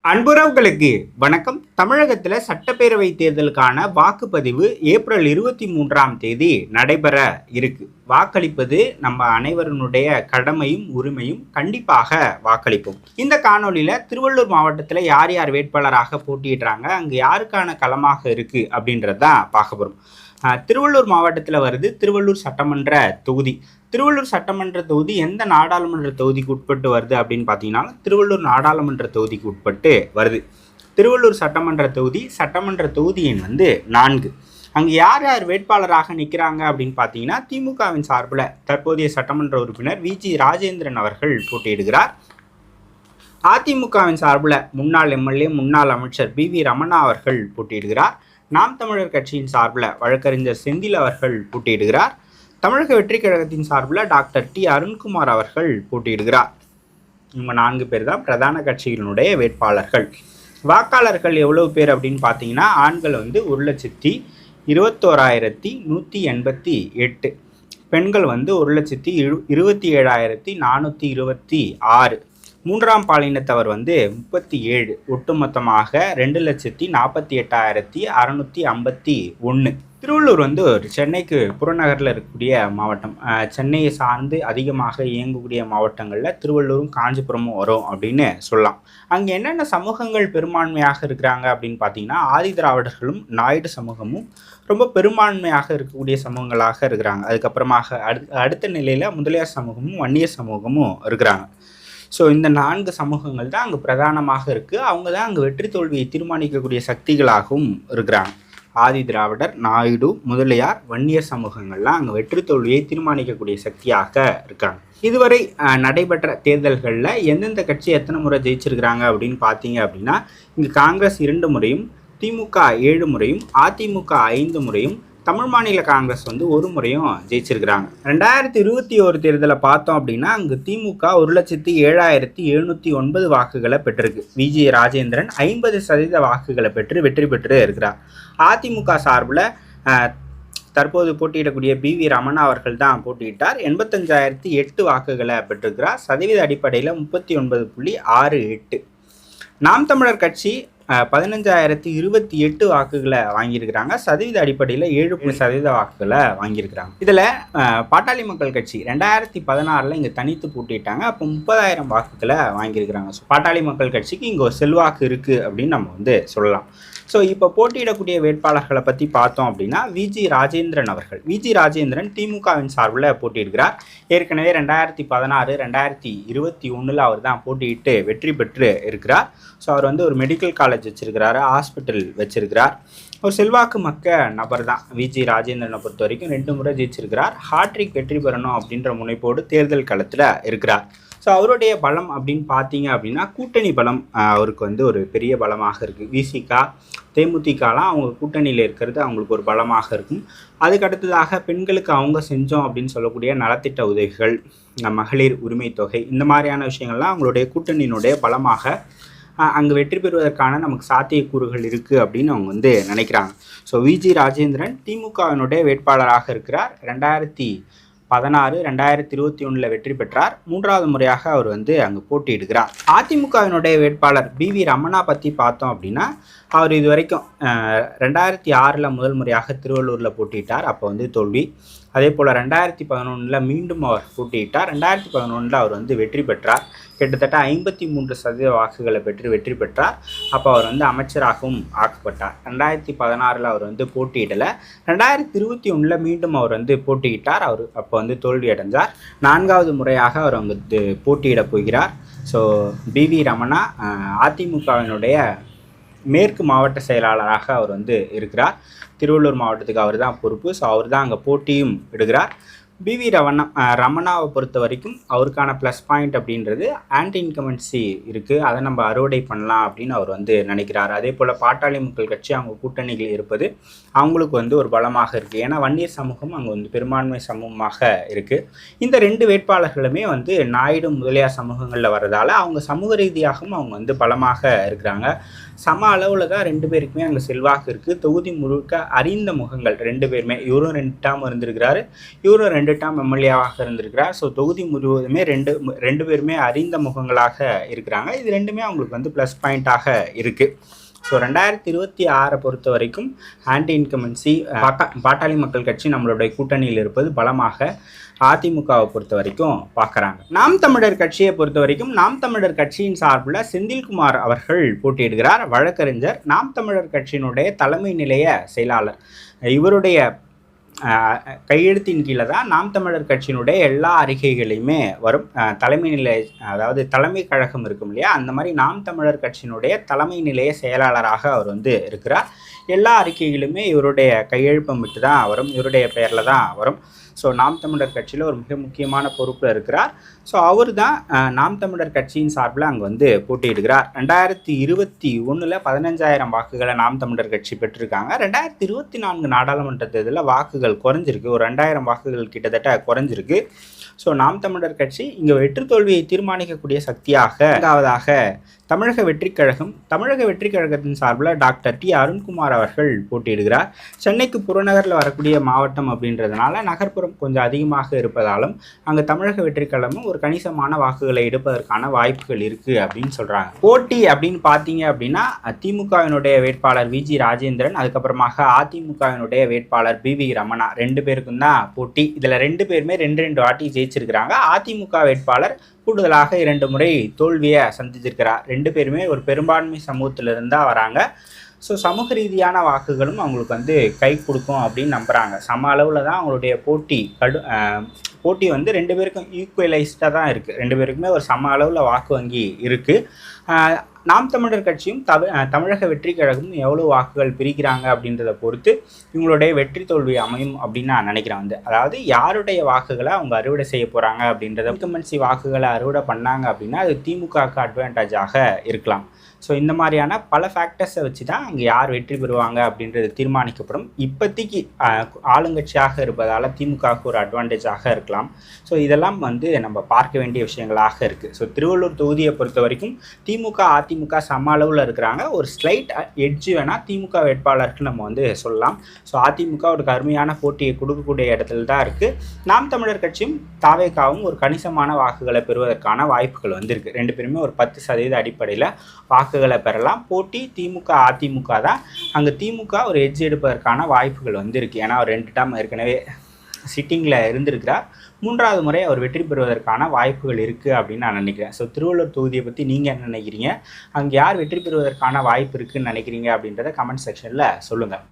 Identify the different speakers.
Speaker 1: அன்புறவுகளுக்கு வணக்கம். தமிழகத்தில் சட்டப்பேரவை தேர்தலுக்கான வாக்குப்பதிவு ஏப்ரல் 23ஆம் தேதி நடைபெற இருக்கு. வாக்களிப்பது நம்ம அனைவருடைய கடமையும் உரிமையும். கண்டிப்பாக வாக்களிப்போம். இந்த காணொலியில திருவள்ளூர் மாவட்டத்தில் யார் யார் வேட்பாளராக போட்டியிடுறாங்க, அங்கு யாருக்கான களமாக இருக்கு அப்படின்றதான் பார்க்க போறோம். திருவள்ளூர் மாவட்டத்தில் வருது திருவள்ளூர் சட்டமன்ற தொகுதி. திருவள்ளூர் சட்டமன்ற தொகுதி எந்த நாடாளுமன்ற தொகுதிக்கு உட்பட்டு வருது அப்படின்னு பார்த்தீங்கன்னா திருவள்ளூர் நாடாளுமன்ற தொகுதிக்கு உட்பட்டு வருது. திருவள்ளூர் சட்டமன்ற தொகுதி சட்டமன்ற தொகுதி எண் 4. அங்கே யார் யார் வேட்பாளராக நிற்கிறாங்க அப்படின்னு பார்த்தீங்கன்னா திமுகவின் சார்பில் தற்போதைய சட்டமன்ற உறுப்பினர் விஜி ராஜேந்திரன் அவர்கள் போட்டியிடுகிறார். அதிமுகவின் சார்பில் முன்னாள் எம்எல்ஏ முன்னாள் அமைச்சர் பி.வி. ரமணா அவர்கள் போட்டியிடுகிறார். நாம் தமிழர் கட்சியின் சார்பில் வழக்கறிஞர் செந்தில் அவர்கள் போட்டியிடுகிறார். தமிழக வெற்றி கழகத்தின் சார்பில் டாக்டர் டி அருண்குமார் அவர்கள் போட்டியிடுகிறார். இவங்க 4 பேர் தான் பிரதான கட்சிகளினுடைய வேட்பாளர்கள். வாக்காளர்கள் எவ்வளவு பேர் அப்படின்னு பார்த்தீங்கன்னா ஆண்கள் 1,21,188, பெண்கள் 1,27,426, மூன்றாம் பாலினத்தவர் 37, ஒட்டுமொத்தமாக 2,48,651. திருவள்ளூர் ஒரு சென்னைக்கு புறநகரில் இருக்கக்கூடிய மாவட்டம். சென்னையை சார்ந்து அதிகமாக இயங்கக்கூடிய மாவட்டங்களில் திருவள்ளூரும் காஞ்சிபுரமும் வரும் அப்படின்னு சொல்லலாம். அங்கே என்னென்ன சமூகங்கள் பெரும்பான்மையாக இருக்கிறாங்க அப்படின்னு பார்த்தீங்கன்னா ஆதி திராவிடர்களும் நாயுடு சமூகமும் ரொம்ப பெரும்பான்மையாக இருக்கக்கூடிய சமூகங்களாக இருக்கிறாங்க. அதுக்கப்புறமாக அடுத்த நிலையில் முதலியார் சமூகமும் வன்னியர் சமூகமும் இருக்கிறாங்க. ஸோ இந்த 4 சமூகங்கள் தான் அங்கே பிரதானமாக இருக்குது. அவங்க தான் அங்கே வெற்றி தோல்வியை தீர்மானிக்கக்கூடிய சக்திகளாகவும் இருக்கிறாங்க. ஆதி திராவிடர், நாயுடு, முதலியார், வன்னியர் சமூகங்கள்லாம் அங்கே வெற்றி தோல்வியை தீர்மானிக்கக்கூடிய சக்தியாக இருக்காங்க. இதுவரை நடைபெற்ற தேர்தல்களில் எந்தெந்த கட்சி எத்தனை முறை ஜெயிச்சிருக்கிறாங்க அப்படின்னு பார்த்தீங்க அப்படின்னா இங்கே காங்கிரஸ் 2 முறையும், திமுக 7 முறையும், அதிமுக 5 முறையும், தமிழ் மாநில காங்கிரஸ் 1 முறையும் ஜெயிச்சிருக்கிறாங்க. 2021 தேர்தலை பார்த்தோம் அப்படின்னா அங்கு திமுக 1,07,709 வாக்குகளை பெற்றிருக்கு. விஜி ராஜேந்திரன் 50% வாக்குகளை பெற்று வெற்றி பெற்று இருக்கிறார். அதிமுக சார்பில் தற்போது போட்டியிடக்கூடிய பி.வி. ரமணா அவர்கள் தான் போட்டியிட்டார். 85,008 வாக்குகளை பெற்றிருக்கிறார். சதவீத அடிப்படையில் 39.68. நாம் தமிழர் கட்சி 15,028 வாக்குகளை வாங்கியிருக்கிறாங்க. சதவீத அடிப்படையில் 7% வாக்குகளை வாங்கியிருக்கிறாங்க. இதில் பாட்டாளி மக்கள் கட்சி 2016 இங்கே தனித்து போட்டிட்டாங்க. அப்போ 30,000 வாக்குகளை வாங்கியிருக்கிறாங்க. ஸோ பாட்டாளி மக்கள் கட்சிக்கு இங்கே ஒரு செல்வாக்கு இருக்குது அப்படின்னு நம்ம சொல்லலாம். ஸோ இப்போ போட்டியிடக்கூடிய வேட்பாளர்களை பற்றி பார்த்தோம் அப்படின்னா விஜி ராஜேந்திரன் அவர்கள். விஜி ராஜேந்திரன் திமுகவின் சார்பில் போட்டியிடுகிறார். ஏற்கனவே 2016, 2021 அவர் தான் போட்டியிட்டு வெற்றி பெற்று இருக்கிறார். ஸோ அவர் ஒரு மெடிக்கல் காலேஜ் வச்சிருக்கிறாரு, ஹாஸ்பிட்டல் வச்சிருக்கிறார். ஒரு செல்வாக்கு மக்க நபர் தான் விஜி ராஜேந்திரனை பொறுத்த வரைக்கும். 2 முறை ஜெயிச்சிருக்கிறார். ஹாட்ரிக் வெற்றி பெறணும் அப்படின்ற முனைப்போடு தேர்தல் களத்தில் இருக்கிறார். ஸோ அவருடைய பலம் அப்படின்னு பார்த்தீங்க அப்படின்னா கூட்டணி பலம் அவருக்கு ஒரு பெரிய பலமாக இருக்குது. விசிகா, தேமுதிகலாம் அவங்க கூட்டணியில் இருக்கிறது அவங்களுக்கு ஒரு பலமாக இருக்கும். அதுக்கு அடுத்ததாக பெண்களுக்கு அவங்க செஞ்சோம் அப்படின்னு சொல்லக்கூடிய நலத்திட்ட உதவிகள், மகளிர் உரிமை தொகை, இந்த மாதிரியான விஷயங்கள்லாம் அவங்களுடைய கூட்டணியினுடைய பலமாக அங்கே வெற்றி பெறுவதற்கான நமக்கு சாத்தியக்கூறுகள் இருக்குது அப்படின்னு அவங்க நினைக்கிறாங்க. ஸோ விஜி ராஜேந்திரன் திமுகவினுடைய வேட்பாளராக இருக்கிறார். 2016, 2021 வெற்றி பெற்றார். 3வது முறையாக அவர் அங்கே போட்டியிடுகிறார். அதிமுகவினுடைய வேட்பாளர் பி.வி. ரமணா பற்றி பார்த்தோம் அப்படின்னா அவர் இது வரைக்கும் 2006 முதல் முறையாக திருவள்ளூரில் போட்டியிட்டார். அப்போ தோல்வி. அதே போல் 2011 மீண்டும் அவர் போட்டியிட்டார். 2011 அவர் வெற்றி பெற்றார். கிட்டத்தட்ட 53% வாக்குகளை பெற்று வெற்றி பெற்றார். அப்போ அவர் அமைச்சராகவும் ஆக்கப்பட்டார். 2016 அவர் போட்டியிடலை. 2021 மீண்டும் அவர் போட்டியிட்டார். அவர் அப்போ தோல்வி அடைஞ்சார். 4வது முறையாக அவர் போட்டியிட போகிறார். So PV. ரமணா அதிமுகவினுடைய மேற்கு மாவட்ட செயலாளராக அவர் இருக்கிறார். திருவள்ளூர் மாவட்டத்துக்கு அவர் தான் பொறுப்பு. ஸோ அவர் தான் அங்கே போட்டியும் இடுகிறார். பி.வி. ரமணாவை பொறுத்த வரைக்கும் அவருக்கான ப்ளஸ் பாயிண்ட் அப்படின்றது ஆன்டி இன்கம்பன்சி இருக்குது. அதை நம்ம அறுவடை பண்ணலாம் அப்படின்னு அவர் நினைக்கிறார். அதே போல் பாட்டாளி மக்கள் கட்சி அவங்க கூட்டணிகள் இருப்பது அவங்களுக்கு ஒரு பலமாக இருக்குது. ஏன்னா வன்னியர் சமூகம் அங்கே பெரும்பான்மை சமூகமாக இருக்குது. இந்த 2 வேட்பாளர்களுமே நாயுடு முதலியார் சமூகங்களில் வர்றதால அவங்க சமூக ரீதியாகவும் அவங்க பலமாக இருக்கிறாங்க. சம அளவில் தான் 2 பேருக்குமே அங்கே செல்வாக்கு இருக்குது. தொகுதி முழுக்க அறிந்த முகங்கள் 2 பேருமே. இவரும் 2 டேர்ம் இருந்திருக்கிறாரு, இவரும் 2 2 டேர்ம் எம்எல்ஏவாக இருந்திருக்கிறார். ஸோ தொகுதி முழுவதுமே ரெண்டு பேருமே அறிந்த முகங்களாக இருக்கிறாங்க. இது ரெண்டுமே அவங்களுக்கு வந்து ப்ளஸ் பாயிண்ட்டாக இருக்குது. ஸோ 2026 பொறுத்த வரைக்கும் ஆன்டி இன்கமன்சி பாட்டாளி மக்கள் கட்சி நம்மளுடைய கூட்டணியில் இருப்பது பலமாக அதிமுகவை பொறுத்த வரைக்கும் பார்க்குறாங்க. நாம் தமிழர் கட்சியை பொறுத்த வரைக்கும் நாம் தமிழர் கட்சியின் சார்பில் செந்தில்குமார் அவர்கள் போட்டியிடுகிறார். வழக்கறிஞர், நாம் தமிழர் கட்சியினுடைய தலைமை நிலைய செயலாளர். இவருடைய கையெழுத்தின் கீழே தான் நாம் தமிழர் கட்சியினுடைய எல்லா அறிக்கைகளையுமே வரும். தலைமை நிலை, அதாவது தலைமை கழகம் இருக்கும் இல்லையா, அந்த மாதிரி நாம் தமிழர் கட்சியினுடைய தலைமை நிலைய செயலாளராக அவர் வந்து இருக்கிறார். எல்லா அறிக்கைகளுமே இவருடைய கையெழுப்பமிட்டு தான் வரும், இவருடைய பெயரில் தான் வரும். ஸோ நாம் தமிழர் கட்சியில் ஒரு மிக முக்கியமான பொறுப்பில் இருக்கிறார். ஸோ அவர் தான் நாம் தமிழர் கட்சியின் சார்பில் அங்கே வந்து போட்டியிடுகிறார். 2021 15,000 வாக்குகளை நாம் தமிழர் கட்சி பெற்றிருக்காங்க. 2024 நாடாளுமன்ற தேர்தலில் வாக்குகள் குறைஞ்சிருக்கு, ஒரு 2,000 வாக்குகள் கிட்டத்தட்ட குறைஞ்சிருக்கு. ஸோ நாம் தமிழர் கட்சி இங்கே வெற்றி தோல்வியை தீர்மானிக்கக்கூடிய சக்தியாக தமிழக வெற்றிக் கழகம், தமிழக வெற்றிக் கழகத்தின் சார்பில் டாக்டர் டி அருண்குமார் அவர்கள் போட்டியிடுகிறார். சென்னைக்கு புறநகரில் வரக்கூடிய மாவட்டம் அப்படின்றதுனால நகர்ப்புறம் கொஞ்சம் அதிகமாக இருப்பதாலும் அங்கே தமிழக வெற்றிக் கழகம் ஒரு கணிசமான வாக்குகளை எடுப்பதற்கான வாய்ப்புகள் இருக்குது அப்படின்னு சொல்கிறாங்க. போட்டி அப்படின்னு பார்த்தீங்க அப்படின்னா திமுகவினுடைய வேட்பாளர் விஜி ராஜேந்திரன், அதுக்கப்புறமாக அதிமுகவினுடைய வேட்பாளர் பிவி ரமணா, 2 பேருக்கும் தான் போட்டி. இதில் 2 பேருமே 2 வாட்டி ஜெயிச்சிருக்கிறாங்க. அதிமுக வேட்பாளர் கூடுதலாக 2 முறை தோல்வியை சந்திச்சிருக்கிறார். 2 பேருமே ஒரு பெரும்பான்மை சமூகத்திலிருந்து தான் வராங்க. ஸோ சமூக ரீதியான வாக்குகளும் அவங்களுக்கு வந்து கை கொடுக்கும் அப்படின்னு நம்புகிறாங்க. சம அளவில் தான் அவங்களுடைய போட்டி வந்து 2 பேருக்கும் ஈக்குவலைஸ்டாக தான் இருக்குது. 2 பேருக்குமே ஒரு சம அளவில் வாக்கு வங்கி இருக்குது. நாம் தமிழர் கட்சியும் தமிழக வெற்றி கழகமும் எவ்வளோ வாக்குகள் பிரிக்கிறாங்க அப்படின்றத பொறுத்து இவங்களுடைய வெற்றி தோல்வி அமையும் அப்படின்னு நான் நினைக்கிறேன். அதாவது யாருடைய வாக்குகளை அவங்க அறுவடை செய்ய போகிறாங்க அப்படின்றத, இன்கம்பன்சி வாக்குகளை அறுவடை பண்ணாங்க அப்படின்னா அது திமுகவுக்கு அட்வான்டேஜாக இருக்கலாம். ஸோ இந்த மாதிரியான பல ஃபேக்டர்ஸை வச்சு தான் அங்கே யார் வெற்றி பெறுவாங்க அப்படின்றது தீர்மானிக்கப்படும். இப்போதைக்கு ஆளுங்கட்சியாக இருப்பதால் திமுகவுக்கு ஒரு அட்வான்டேஜாக இருக்கலாம். ஸோ இதெல்லாம் வந்து நம்ம பார்க்க வேண்டிய விஷயங்களாக இருக்குது. ஸோ திருவள்ளூர் தொகுதியை பொறுத்த வரைக்கும் திமுக அதிமுக சம அளவில் இருக்கிறாங்க. ஒரு ஸ்லைட் எட்ஜ் வேணால் திமுக வேட்பாளருக்கு நம்ம வந்து சொல்லலாம். ஸோ அதிமுக ஒரு கருமையான போட்டியை கொடுக்கக்கூடிய இடத்துல தான் இருக்குது. நாம் தமிழர் கட்சியும் தாவேகாவும் ஒரு கணிசமான வாக்குகளை பெறுவதற்கான வாய்ப்புகள் வந்திருக்கு. 2 பேருமே ஒரு 10% அடிப்படையில் வாக்குகளை பெறலாம். போட்டி திமுக அதிமுக தான். அங்கே திமுக ஒரு எட்ஜ் எடுப்பதற்கான வாய்ப்புகள் வந்திருக்கு. ஏன்னா அவர் 2 டேர்ம் ஏற்கனவே சிட்டிங்கில் இருந்திருக்கிறார். 3வது முறை அவர் வெற்றி பெறுவதற்கான வாய்ப்புகள் இருக்குது அப்படின்னு நான் நினைக்கிறேன். ஸோ திருவள்ளூர் தொகுதியை பற்றி நீங்கள் என்ன நினைக்கிறீங்க? அங்கே யார் வெற்றி பெறுவதற்கான வாய்ப்பு இருக்குதுன்னு நினைக்கிறீங்க அப்படின்றத கமெண்ட் செக்ஷனில் சொல்லுங்கள்.